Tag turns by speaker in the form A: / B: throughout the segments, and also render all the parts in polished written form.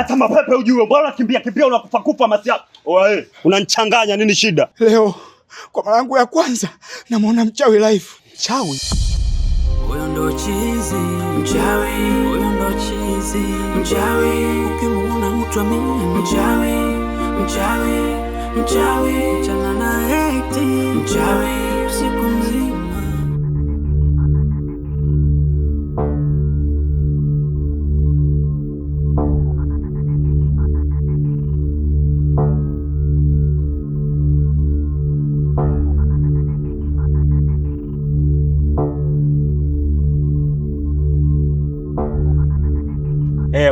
A: Hata mapepe ujue, bora kimbia unakufa kufa masia. Oe, unanichanganya nini shida?
B: Leo kwa mara yangu ya kwanza namuona mchawi live.
A: Mchawi?
C: Huyo ndo chizi, mchawi. Huyo ndo chizi, mchawi. Ukimuona mtu amini mchawi, mchawi, mchawi. Mchana na heti, mchawi usiku mzima.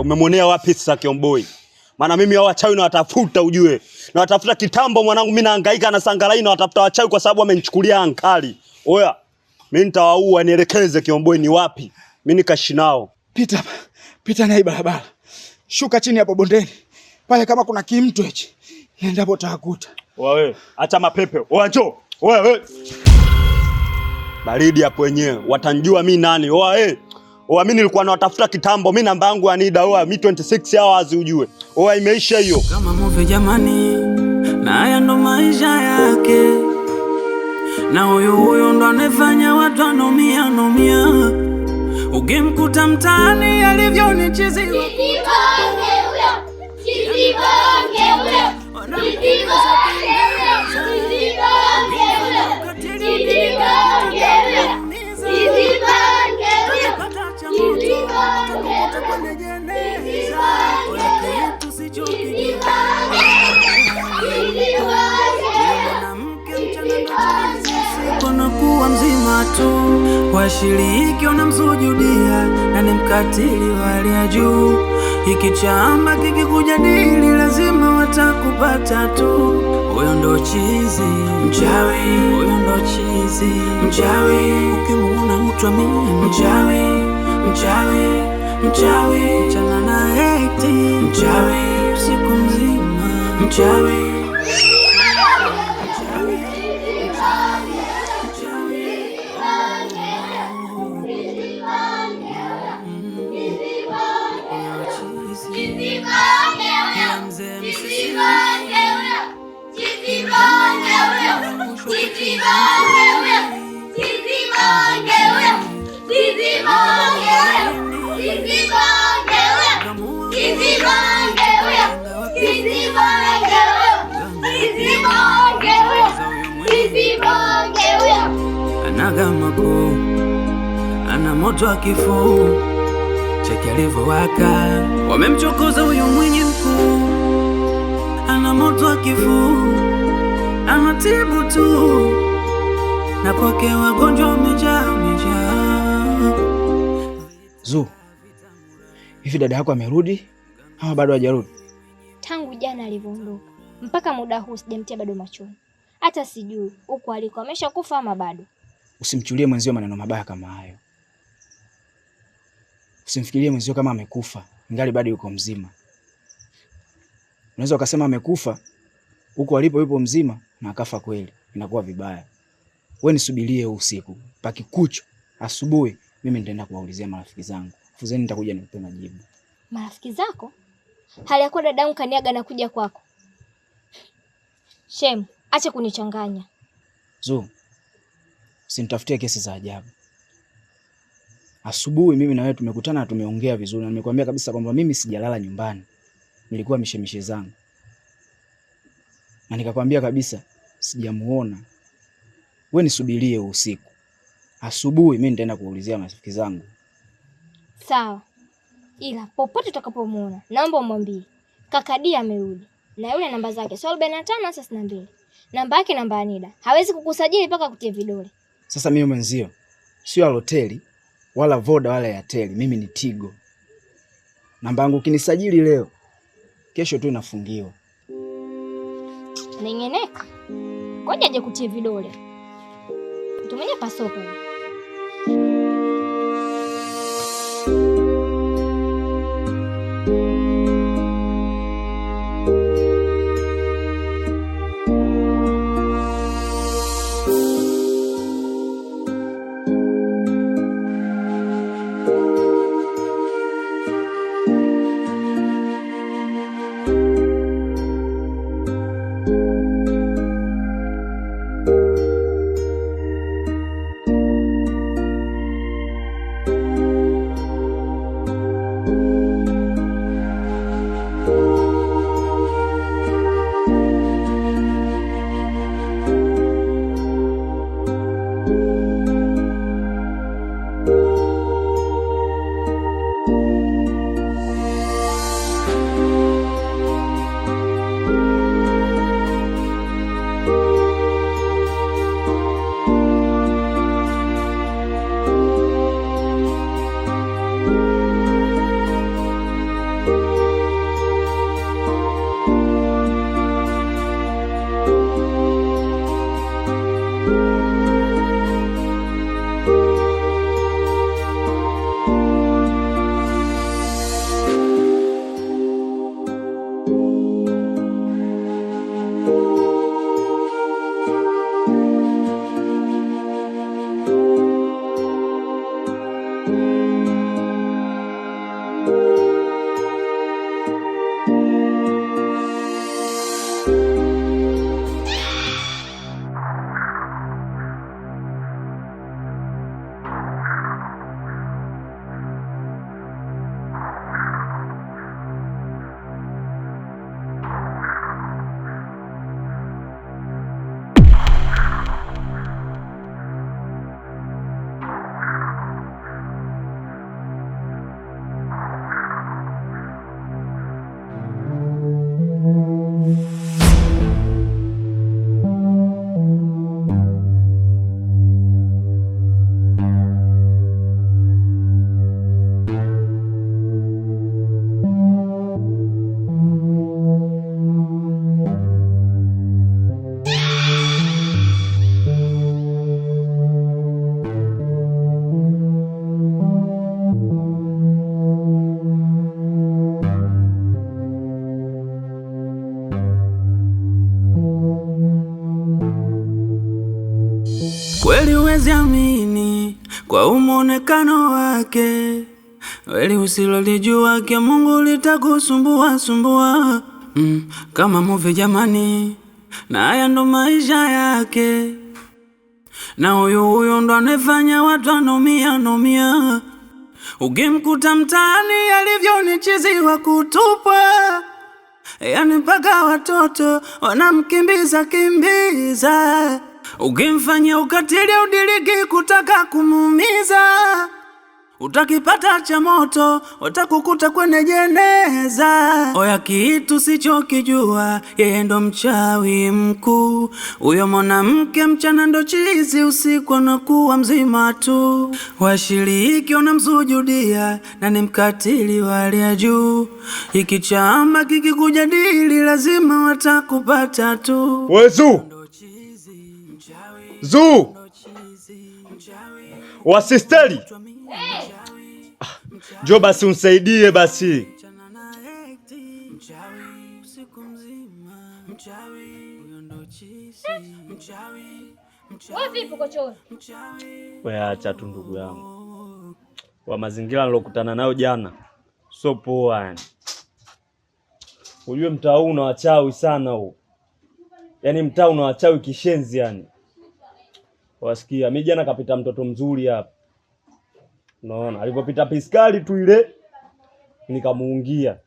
A: Umemwonea wapi sasa Kiomboi? Maana mimi hao wachawi na watafuta ujue. Na watafuta kitambo mwanangu, mimi nahangaika na Sangalai na watafuta wachawi kwa sababu wamenichukulia ankali. Oya, mimi nitawaua, nielekeze Kiomboi ni wapi. Mimi nikashi nao.
B: Pita na hii barabara. Shuka chini hapo bondeni. Pale kama kuna kimtu hichi. Nenda hapo utakuta.
A: Wewe, acha mapepe. Oya njoo. Wewe. Baridi hapo wenyewe. Watanijua mimi nani? Oya mimi nilikuwa nawatafuta kitambo, mimi namba yangu Anida, mi 26 hours ujue. Imeisha hiyo.
C: Kama movie jamani, na haya ndo maisha yake. Na huyo ndo anefanya watu anomia. Ukimkuta mtaani alivyonichizi. Kuwa mzima tu, washiriki wanamsujudia, na ni mkatili wa hali ya juu. Hiki chamba kikikujadili lazima watakupata tu. Huyo ndo chizi, mchawi. Huyo ndo chizi, mchawi. Ukimuona mtu amini mchawi, mchawi, mchawi. Mchana na heti, mchawi usiku mzima, mchawi. Anagamako, ana moto wa kifuu, cheki alivyowaka. Wamemchokoza huyu mwenye mkuu, ana moto wa kifuu, anatibu tu, na kwake wagonjwa wamejaa.
B: Zu, hivi dada yako amerudi ama bado hajarudi?
D: Tangu jana alivyoondoka mpaka muda huu sijamtia bado machoni. Hata sijui huko aliko ameshakufa ama bado.
B: Usimchulie mwenzio maneno mabaya kama hayo. Usimfikirie mwenzio kama amekufa, ingali bado yuko mzima. Unaweza ukasema amekufa huko alipo yupo mzima na akafa kweli. Inakuwa vibaya. Wewe nisubirie usiku, pakikucha asubuhi mimi nitaenda kuwaulizia marafiki zangu. Fuzeni nitakuja nikupe majibu.
D: Marafiki zako? Hali yako dadangu kaniaga na kuja kwako. Shem, acha kunichanganya.
B: Zu, usinitafutie kesi za ajabu. Asubuhi mimi na wewe tumekutana na tumeongea vizuri, na nimekuambia kabisa kwamba mimi sijalala nyumbani. Nilikuwa mishemishe zangu. Na nikakwambia kabisa sijamuona. Wewe nisubirie usiku. Asubuhi mimi nitaenda kuulizia marafiki zangu.
D: Sawa. Ila popote utakapomuona, naomba umwambie kaka D amerudi. Na yule namba zake 4562. Namba yake namba Anida. Hawezi kukusajili mpaka kutie vidole.
B: Sasa mimi mwenzio sio Aloteli wala Voda wala Airtel, mimi ni Tigo. Namba yangu ukinisajili leo, kesho tu inafungiwa.
D: Nengeneka. Ngoja aje kutie vidole. Tumenya pasoko.
C: Kweli huwezi amini kwa umonekano wake, kweli usilolijua kia Mungu litakusumbua sumbua. Kama movie jamani, na haya ndo maisha yake, na huyo ndo anefanya watu anomia. Ukimkuta mtaani alivyonichiziwa kutupwa, yani mpaka watoto wanamkimbiza kimbiza. Ukimfanyia ukatili udiriki kutaka kumuumiza, utakipata cha moto watakukuta kwenye jeneza. Oya kitu sichokijua, yeye ndo mchawi mkuu. Huyo mwanamke mchana ndo chizi, usiku anakuwa mzima tu. Washiriki wanamsujudia na ni mkatili wa hali ya juu. Hiki chama kikikujadili lazima watakupata tu.
A: Wezu Zuu wasisteri, njoo basi unsaidie basi. Wewe acha tu ndugu yangu, wa mazingira nilokutana nayo jana sio poa yani. Ujue mtaa huu una wachawi sana huu, yaani mtaa una wachawi kishenzi yani. Wasikia, mimi jana kapita mtoto mzuri hapa. Unaona, alipopita piskali tu ile nikamuungia.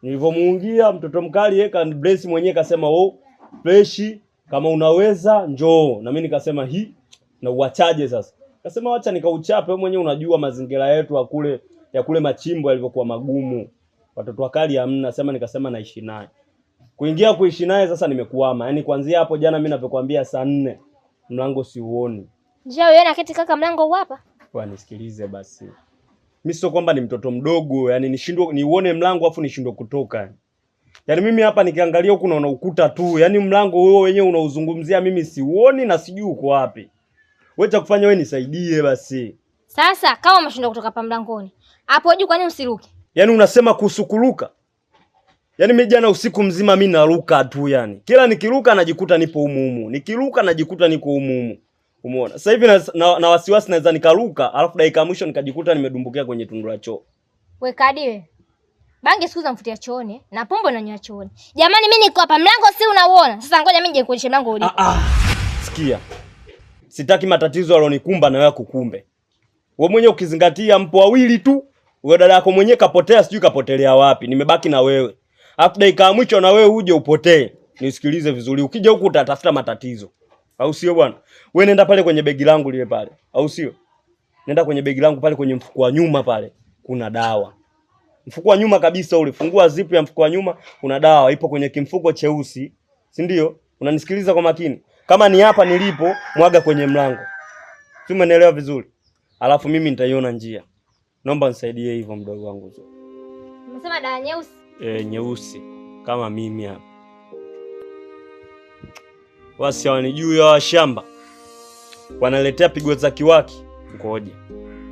A: Nilipomuungia mtoto mkali yeka bless mwenyewe kasema, "Oh, fresh kama unaweza njoo." Na mimi nikasema, "Hi, na uachaje sasa?" Kasema, "Acha nikauchape, wewe mwenyewe unajua mazingira yetu ya kule machimbo yalivyokuwa magumu. Watoto wakali hamna." Sema nikasema naishi naye. Kuishi naye sasa nimekuama. Yaani kuanzia hapo jana mimi ninapokuambia saa 4 mlango siuoni.
D: Njoo uone kiti kaka, mlango hapa.
A: Kwa nisikilize basi. Mimi sio kwamba ni mtoto mdogo, yani niuone mlango afu nishindwe kutoka. Yaani mimi hapa nikiangalia huku naona ukuta tu. Yaani mlango wewe wenyewe unauzungumzia mimi siuoni na sijui uko wapi. Wewe cha kufanya wewe nisaidie basi.
D: Sasa kama umeshindwa kutoka hapa mlangoni, hapo juu kwa nini usiruke?
A: Yaani unasema kuhusu kuruka? Yaani mimi jana usiku mzima mimi naruka tu yani. Kila nikiruka najikuta nipo humu. Nikiruka najikuta niko humu. Umeona? Sasa hivi na wasiwasi naweza nikaruka, alafu dakika mwisho nikajikuta nimedumbukia kwenye tundu la choo.
D: We kadiwe. Bange siku za mfutia chooni na pombo inanywa chooni. Jamani mimi niko hapa mlango si unauona. Sasa ngoja mimi nje nikuonyeshe mlango ulipo.
A: Sikia. Sitaki matatizo yalonikumba na wewe kukumbe. Wewe mwenyewe ukizingatia mpo wawili tu. Wewe dada yako mwenyewe kapotea, sijui kapotelea wapi. Nimebaki na wewe. Alafu dakika mwisho na wewe uje upotee. Nisikilize vizuri. Ukija huku utatafuta matatizo. Au sio bwana? Wewe nenda pale kwenye begi langu lile pale. Au sio? Nenda kwenye begi langu pale kwenye mfuko wa nyuma pale. Kuna dawa. Mfuko wa nyuma kabisa ule. Fungua zipu ya mfuko wa nyuma, kuna dawa ipo kwenye kimfuko cheusi. Si ndio? Unanisikiliza kwa makini. Kama ni hapa nilipo, mwaga kwenye mlango. Si umeelewa vizuri? Alafu mimi nitaiona njia. Naomba nisaidie hivyo mdogo wangu.
D: Umesema dawa nyeusi?
A: Nyeusi. Kama mimi hapa. Wasi wanijui wa shamba. Wanaletea pigo za kiwaki. Ngoja.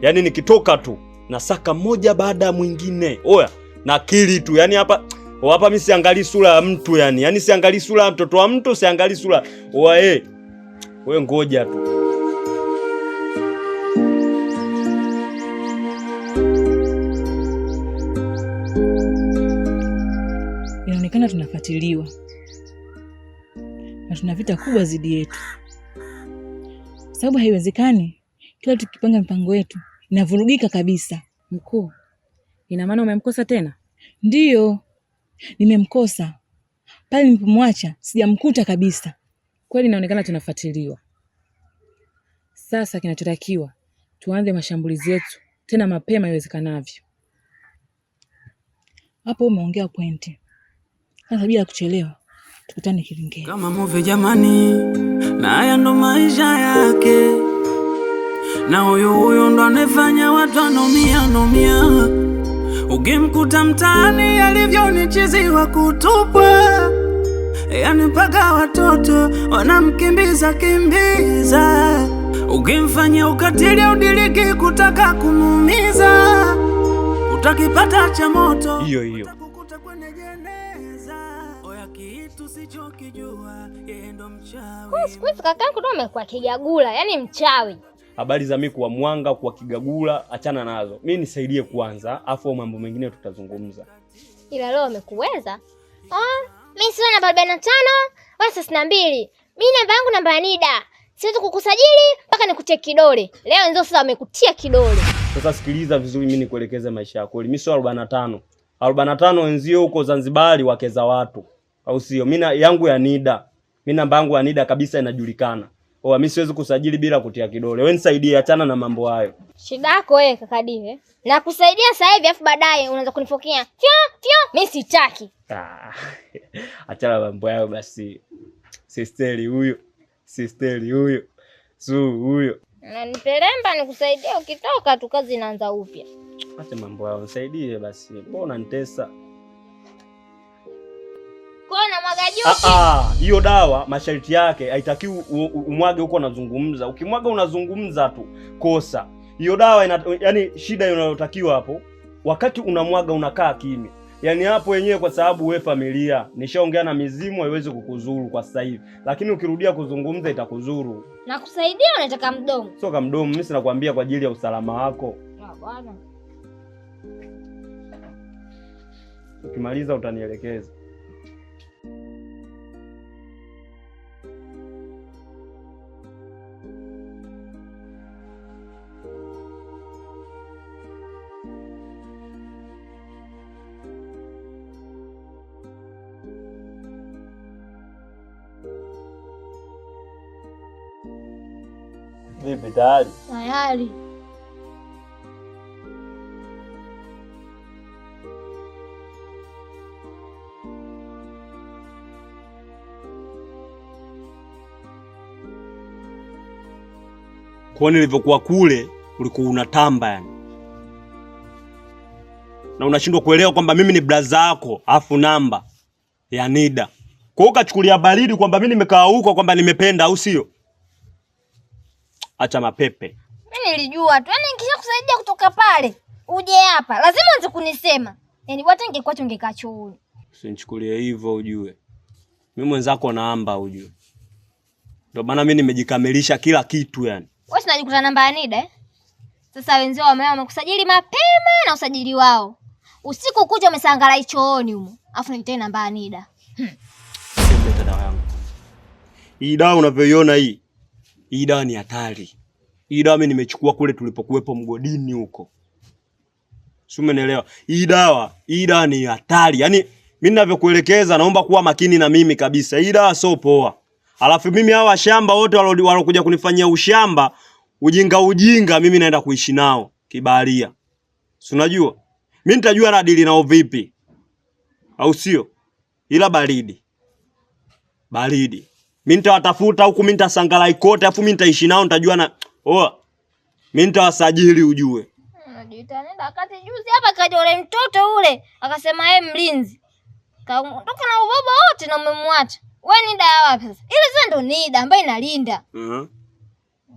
A: Yaani nikitoka tu nasaka moja baada ya mwingine. Oya, na akili tu. Yaani hapa mimi siangalii sura ya mtu yani. Yaani siangalii sura ya mtoto wa mtu, siangalii sura. Oya wewe ngoja tu.
E: Inaonekana tunafuatiliwa. Na tuna vita kubwa zidi yetu. Sababu haiwezekani kila tukipanga mpango wetu inavurugika kabisa.
F: Mkuu, ina maana umemkosa tena?
E: Ndiyo, nimemkosa. Pale nilipomwacha sijamkuta kabisa.
F: Kweli inaonekana tunafuatiliwa. Sasa kinachotakiwa tuanze mashambulizi yetu tena mapema iwezekanavyo.
E: Hapo umeongea pointi. Sasa bila kuchelewa tukutane Kilingeni.
C: Kama movie jamani, na haya ndo maisha yake. Na huyo ndo anefanya watu anomia. Ukimkuta mtaani alivyonichiziwa kutupwa. Yani mpaka watoto wanamkimbiza. Ukimfanya ukatili udiliki kutaka kumuumiza. Utakipata cha moto.
A: Hiyo.
D: Siku hizi kakangu ndo amekuwa kigagula, yani mchawi.
A: Habari za mimi kuwa mwanga kuwa kigagula achana nazo. Mimi nisaidie kwanza, afu mambo mengine tutazungumza.
D: Ila leo amekuweza? Mimi sio namba 45 wala 62. Mimi namba yangu namba ya NIDA. Siwezi kukusajili mpaka nikutie kidole. Leo ndio sasa amekutia kidole.
A: Sasa sikiliza vizuri, mimi nikuelekeze maisha yako. Mimi sio 45. 45 wenzio huko Zanzibar wakeza watu. Au sio? Mimi yangu ya NIDA. Mimi namba yangu ya NIDA kabisa inajulikana. Mimi siwezi kusajili bila kutia kidole. Wewe nisaidie, achana na mambo hayo.
D: Shida yako wewe kakadie. Na kusaidia sasa hivi afu baadaye unaanza kunifokia. Fyo, mimi sitaki.
A: Achana na mambo hayo basi. Sisteri huyo. Huyo.
D: Na nipelemba nikusaidia ukitoka tu kazi inaanza upya.
A: Acha mambo hayo, nisaidie basi. Mbona nitesa?
D: Kona mwaga juki.
A: Hiyo dawa masharti yake haitakiwi umwage huko unazungumza. Ukimwaga unazungumza tu, kosa. Hiyo dawa yani shida inayotakiwa hapo, wakati unamwaga unakaa kimya. Yaani hapo wenyewe kwa sababu wewe familia, nishaongea na mizimu haiwezi kukuzuru kwa sasa hivi. Lakini ukirudia kuzungumza itakuzuru.
D: Na kusaidia unataka mdomo.
A: Sio kama mdomo, mimi sinakwambia kwa ajili ya usalama wako.
D: Bwana.
A: Ukimaliza utanielekeza. Vipi tayari?
D: Tayari.
A: Kwa nilivyokuwa kule ulikuwa unatamba yani. Na unashindwa kuelewa kwamba mimi ni brother yako, afu namba ya NIDA. Kwa hiyo ukachukulia baridi kwamba mimi nimekaa huko kwamba nimependa au sio? Acha mapepe.
D: Mimi nilijua tu. Yaani nikishakusaidia kutoka pale, uje hapa. Lazima uanze kunisema. Yaani bwana ingekuwa tungekaa chooni.
A: Usinichukulie hivyo ujue. Mimi mwenzako naamba ujue. Ndio maana mimi nimejikamilisha kila kitu yani.
D: Wewe unajikuta namba ya NIDA Sasa wenzao wamekusajili mapema na usajili wao. Usiku kuja umesangala chooni humo. Alafu nitie namba ya NIDA.
A: Sema dawa yangu. Hii dawa unavyoiona hii. Hii dawa ni hatari. Hii dawa mimi nimechukua kule tulipokuwepo mgodini huko. Si umeelewa? Hii dawa ni hatari. Yaani mimi ninavyokuelekeza naomba kuwa makini na mimi kabisa. Hii dawa sio poa. Alafu mimi hawa shamba wote walokuja kunifanyia ushamba, ujinga mimi naenda kuishi nao kibaharia. Si unajua? Mimi nitajua na dili nao vipi. Au sio? Ila baridi. Mimi nitawatafuta huku, mimi nitasangalai kote, afu mimi nitaishi nao, nitajua na mimi nitawasajili ujue.
D: Unajiita nenda wakati juzi hapa kaja ule mtoto ule, akasema yeye mlinzi. Kaondoka na ubaba wote na umemwacha. Wewe nida wapi sasa? Ile sasa ndo nida ambayo inalinda.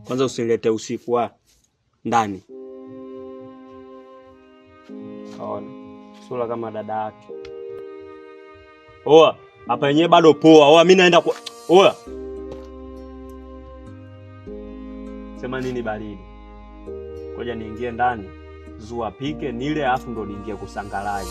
A: Kwanza usilete usiku ndani. Kaona sura kama dada yake. Hapa yenyewe bado poa. Mimi naenda kwa sema nini baridi. Ngoja niingie ndani. Zua pike nile afu ndo niingie kusangalai.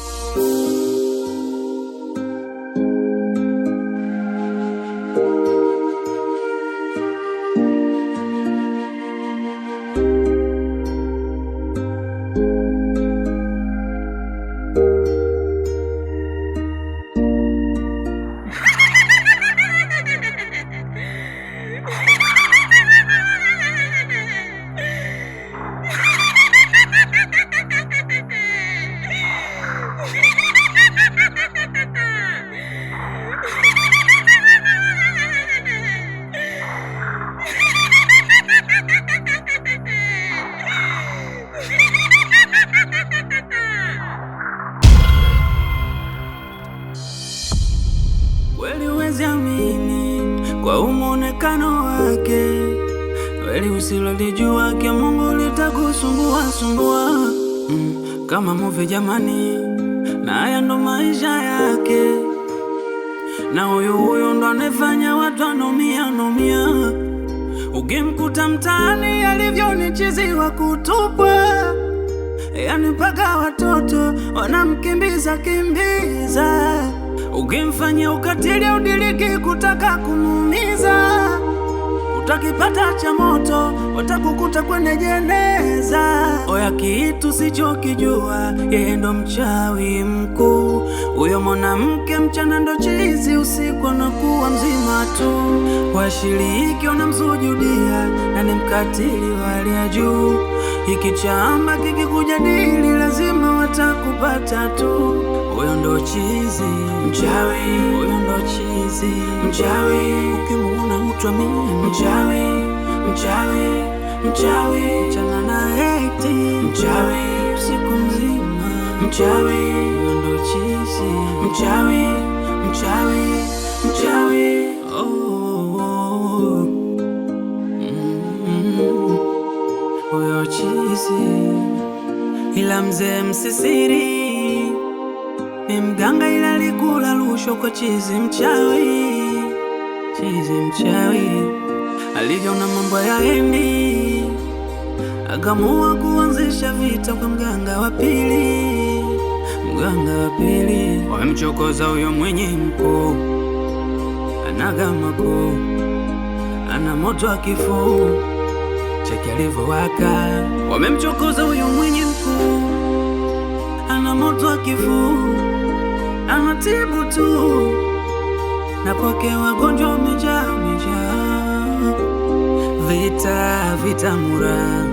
C: Kweli huwezi amini kwa umonekano wake, kweli usilolijua kia Mungu litakusumbua kama movie jamani, na haya ndo maisha yake, na huyu ndo anefanya watu anomia. Ukimkuta mtaani alivyonichiziwa kutupwa, yani mpaka watoto wanamkimbiza. Ukimfanyia ukatili udiliki kutaka kumuumiza, utakipata cha moto watakukuta kwenye jeneza. Oya kitu sichokijua, yeye ndo mchawi mkuu. Huyo mwanamke mchana ndo chizi, usiku anakuwa mzima tu. Washiriki wanamsujudia na ni mkatili wa hali ya juu. Hiki chamba kikikujadili lazima watakupata tu. Huyo ndo chizi mchawi, huyo ndo chizi mchawi. Ukimuona mtu amini mchawi, mchana na eti mchawi, usiku mzima mchawi. Huyo ndo chizi mchawi. Huyo chizi ila mzee msisiri ni mganga, ila alikula rushwa kwa chizi mchawi. Alivyona mambo yaendi, akamua kuanzisha vita kwa mganga wa pili. Wamemchokoza huyo mwenye mkuu, anagamako, ana moto wa kifuu, cheki alivyowaka. Wamemchokoza huyo mwenye mkuu, ana moto wa kifuu, anatibu tu na poke wagonjwa wamejaa. Vita mura